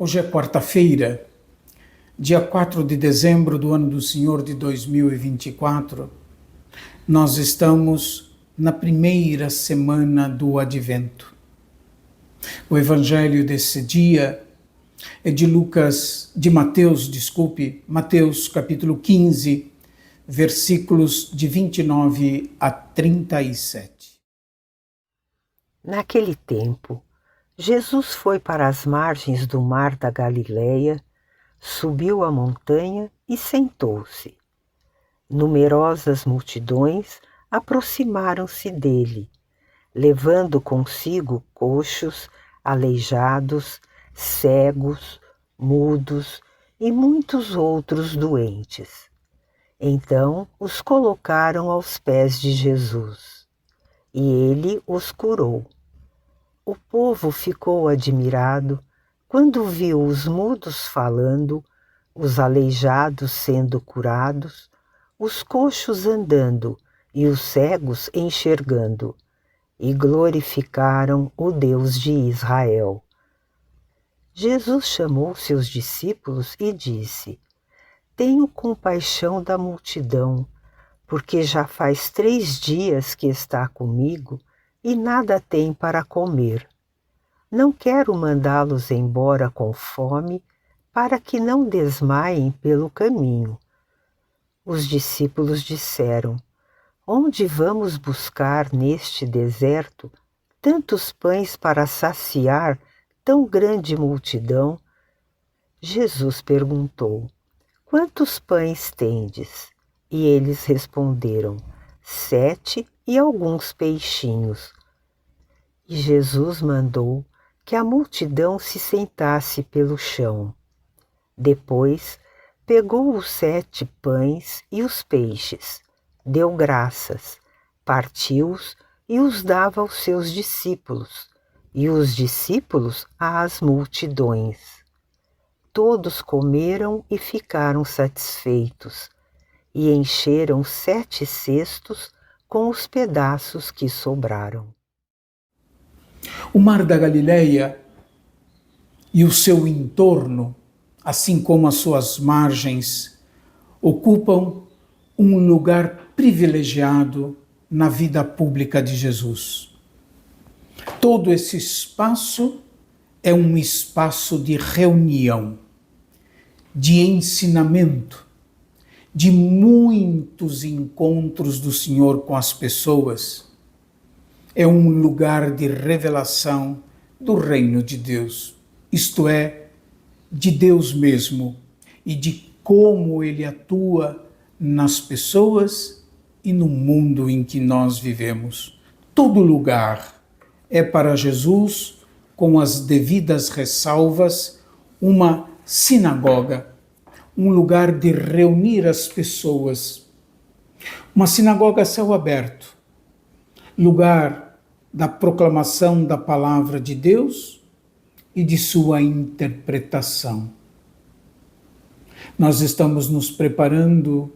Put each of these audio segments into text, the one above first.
Hoje é quarta-feira, dia 4 de dezembro do ano do Senhor de 2024. Nós estamos na primeira semana do Advento. O evangelho desse dia é de Mateus capítulo 15, versículos de 29 a 37. Naquele tempo, Jesus foi para as margens do mar da Galileia, subiu a montanha e sentou-se. Numerosas multidões aproximaram-se dele, levando consigo coxos, aleijados, cegos, mudos e muitos outros doentes. Então os colocaram aos pés de Jesus, e ele os curou. O povo ficou admirado quando viu os mudos falando, os aleijados sendo curados, os coxos andando e os cegos enxergando, e glorificaram o Deus de Israel. Jesus chamou seus discípulos e disse: Tenho compaixão da multidão, porque já faz 3 dias que está comigo e nada tem para comer. Não quero mandá-los embora com fome, para que não desmaiem pelo caminho. Os discípulos disseram: Onde vamos buscar neste deserto tantos pães para saciar tão grande multidão? Jesus perguntou: Quantos pães tendes? E eles responderam: 7 e alguns peixinhos. E Jesus mandou que a multidão se sentasse pelo chão. Depois, pegou os 7 pães e os peixes, deu graças, partiu-os e os dava aos seus discípulos, e os discípulos às multidões. Todos comeram e ficaram satisfeitos, e encheram 7 cestos com os pedaços que sobraram. O mar da Galileia e o seu entorno, assim como as suas margens, ocupam um lugar privilegiado na vida pública de Jesus. Todo esse espaço é um espaço de reunião, de ensinamento, de muitos encontros do Senhor com as pessoas. É um lugar de revelação do reino de Deus, isto é, de Deus mesmo e de como Ele atua nas pessoas e no mundo em que nós vivemos. Todo lugar é para Jesus, com as devidas ressalvas, uma sinagoga, um lugar de reunir as pessoas. Uma sinagoga a céu aberto, lugar da proclamação da palavra de Deus e de sua interpretação. Nós estamos nos preparando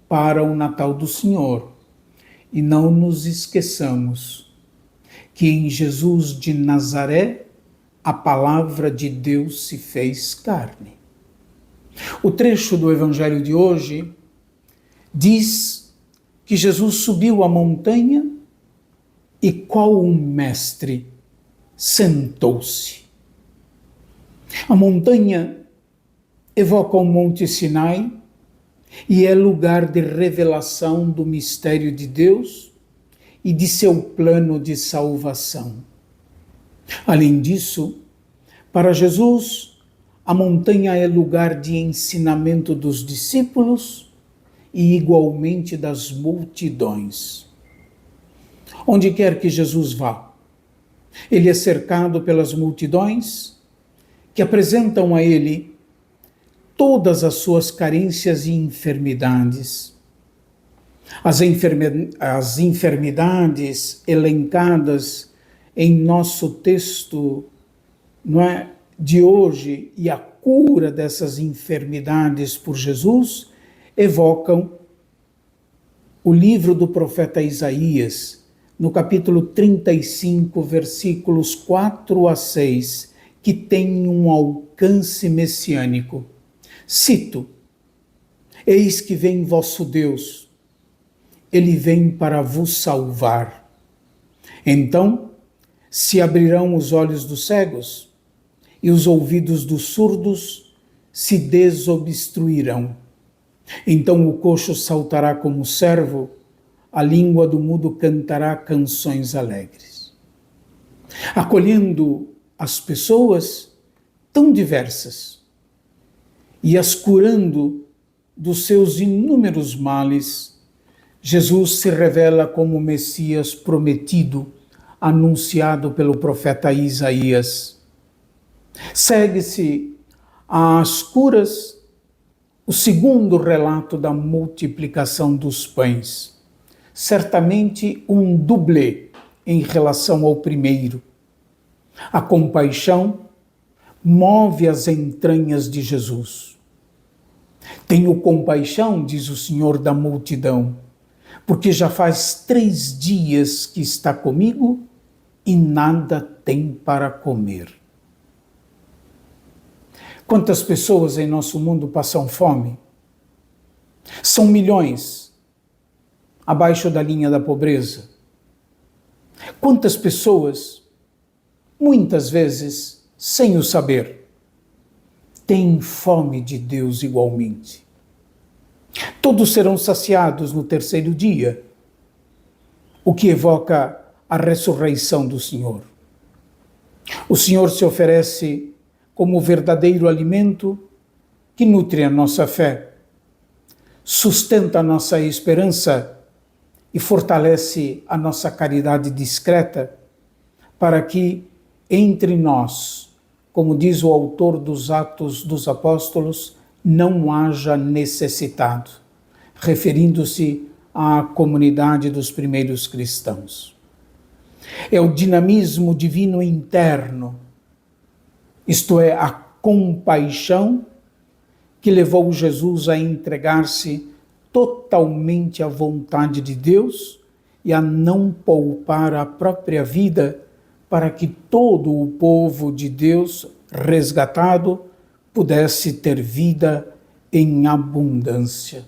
para o Natal do Senhor e não nos esqueçamos que em Jesus de Nazaré a palavra de Deus se fez carne. O trecho do Evangelho de hoje diz que Jesus subiu a montanha e, qual um mestre, sentou-se. A montanha evoca o Monte Sinai e é lugar de revelação do mistério de Deus e de seu plano de salvação. Além disso, para Jesus, a montanha é lugar de ensinamento dos discípulos e igualmente das multidões. Onde quer que Jesus vá, ele é cercado pelas multidões que apresentam a ele todas as suas carências e enfermidades. As enfermidades elencadas em nosso texto, de hoje, e a cura dessas enfermidades por Jesus evocam o livro do profeta Isaías, no capítulo 35, versículos 4 a 6, que tem um alcance messiânico. Cito: eis que vem vosso Deus, ele vem para vos salvar. Então se abrirão os olhos dos cegos e os ouvidos dos surdos se desobstruirão. Então o coxo saltará como servo, a língua do mudo cantará canções alegres. Acolhendo as pessoas tão diversas e as curando dos seus inúmeros males, Jesus se revela como o Messias prometido, anunciado pelo profeta Isaías. Segue-se às curas o segundo relato da multiplicação dos pães, certamente um dublê em relação ao primeiro. A compaixão move as entranhas de Jesus. Tenho compaixão, diz o Senhor, da multidão, porque já faz 3 dias que está comigo e nada tem para comer. Quantas pessoas em nosso mundo passam fome? São milhões abaixo da linha da pobreza. Quantas pessoas, muitas vezes sem o saber, têm fome de Deus igualmente? Todos serão saciados no 3º dia, o que evoca a ressurreição do Senhor. O Senhor se oferece como o verdadeiro alimento que nutre a nossa fé, sustenta a nossa esperança e fortalece a nossa caridade discreta, para que entre nós, como diz o autor dos Atos dos Apóstolos, não haja necessitado, referindo-se à comunidade dos primeiros cristãos. É o dinamismo divino interno, isto é, a compaixão, que levou Jesus a entregar-se totalmente à vontade de Deus e a não poupar a própria vida para que todo o povo de Deus resgatado pudesse ter vida em abundância.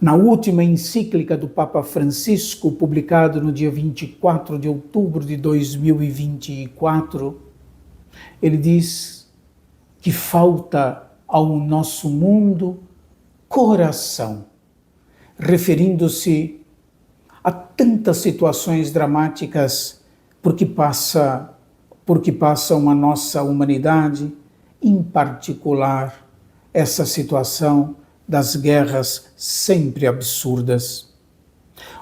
Na última encíclica do Papa Francisco, publicada no dia 24 de outubro de 2024, ele diz que falta ao nosso mundo coração, referindo-se a tantas situações dramáticas por que passam a nossa humanidade, em particular essa situação das guerras sempre absurdas.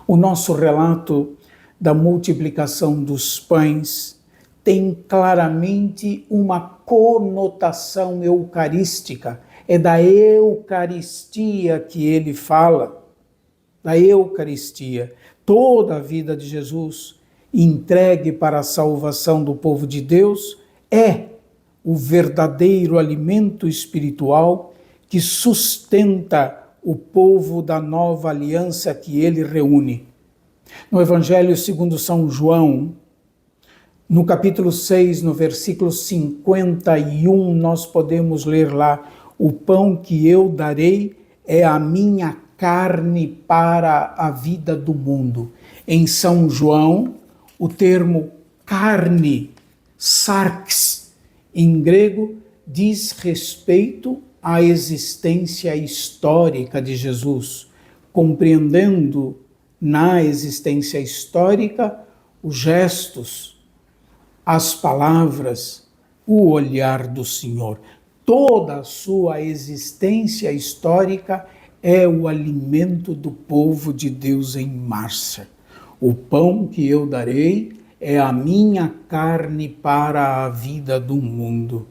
O nosso relato da multiplicação dos pães tem claramente uma conotação eucarística. É da Eucaristia que ele fala, da Eucaristia. Toda a vida de Jesus, entregue para a salvação do povo de Deus, é o verdadeiro alimento espiritual que sustenta o povo da nova aliança que ele reúne. No Evangelho segundo São João, no capítulo 6, no versículo 51, nós podemos ler lá: o pão que eu darei é a minha carne para a vida do mundo. Em São João, o termo carne, sarx, em grego, diz respeito à existência histórica de Jesus, compreendendo na existência histórica os gestos, as palavras, o olhar do Senhor. Toda a sua existência histórica é o alimento do povo de Deus em marcha. O pão que eu darei é a minha carne para a vida do mundo.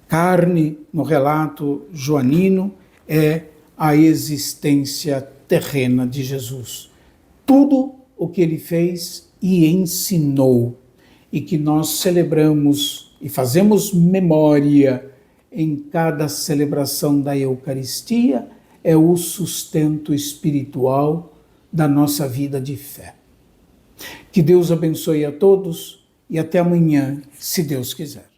Carne, no relato joanino, é a existência terrena de Jesus. Tudo o que ele fez e ensinou, e que nós celebramos e fazemos memória em cada celebração da Eucaristia, é o sustento espiritual da nossa vida de fé. Que Deus abençoe a todos e até amanhã, se Deus quiser.